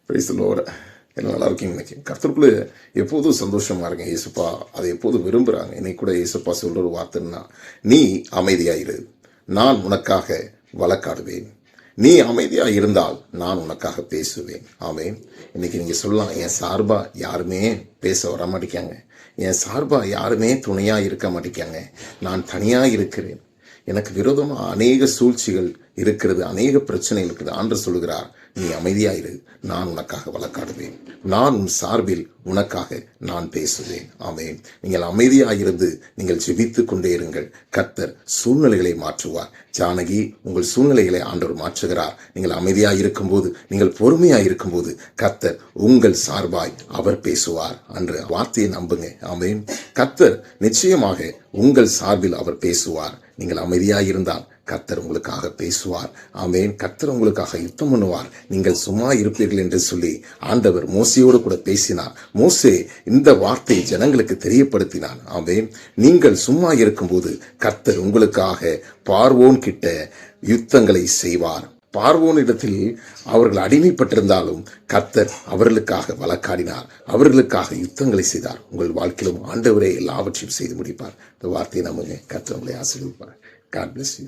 Praise the Lord. எல்லாம் நல்லா இருக்கீங்க. இன்னைக்கு கர்த்தருக்குள்ள எப்போதும் சந்தோஷமா இருங்க. இயேசுப்பா அதை எப்போதும் விரும்புறாங்க. இன்னைக்கு கூட இயேசுப்பா சொல்ற ஒரு வார்த்தைன்னா, நீ அமைதியாயிரு, நான் உனக்காக வழக்காடுவேன். நீ அமைதியா இருந்தால் நான் உனக்காக பேசுவேன். ஆமென். இன்னைக்கு நீங்க சொல்லலாம், என் சார்பா யாருமே பேச வர மாட்டேங்காங்க, என் சார்பா யாருமே துணையா இருக்க மாட்டேங்காங்க, நான் தனியா இருக்கிறேன், எனக்கு விரோதமா அநேக சூழ்ச்சிகள் இருக்கிறது, அநேக பிரச்சனை இருக்குது. ஆண்டவர் சொல்லுகிறார், நீ அமைதியாயிரு, நான் உனக்காக வழக்காடுவேன், நான் உன் சார்பில் உனக்காக நான் பேசுவேன். ஆமென். நீங்கள் அமைதியாயிருந்து நீங்கள் ஜெபித்துக் கொண்டே இருங்கள். கர்த்தர் சூழ்நிலைகளை மாற்றுவார். ஜானகி, உங்கள் சூழ்நிலைகளை ஆண்டவர் மாற்றுகிறார். நீங்கள் அமைதியாயிருக்கும் போது, நீங்கள் பொறுமையாயிருக்கும் போது கர்த்தர் உங்கள் சார்பாய் அவர் பேசுவார் என்ற வார்த்தையை நம்புங்க. ஆமென். கர்த்தர் நிச்சயமாக உங்கள் சார்பில் அவர் பேசுவார். நீங்கள் அமைதியாயிருந்தால் கர்த்தர் உங்களுக்காக பேசுவார். ஆமென். கர்த்தர் உங்களுக்காக யுத்தம் பண்ணுவார். நீங்கள் சும்மா இருப்பீர்கள் என்று சொல்லி ஆண்டவர் மோசேயோடு கூட பேசினார். மோசே இந்த வார்த்தை ஜனங்களுக்கு தெரியப்படுத்தினார். ஆமென். நீங்கள் சும்மா இருக்கும்போது கர்த்தர் உங்களுக்காக பார்வோன் கிட்ட யுத்தங்களை செய்வார். பார்வோனிடத்தில் அவர்கள் அடிமைப்பட்டிருந்தாலும் கர்த்தர் அவர்களுக்காக வழக்காடினார், அவர்களுக்காக யுத்தங்களை செய்தார். உங்கள் வாழ்க்கையிலும் ஆண்டவரே எல்லாவற்றையும் செய்து முடிப்பார். இந்த வார்த்தையை நம்புங்க. கர்த்தர் உங்களை ஆசீர்வதிப்பார். God bless you.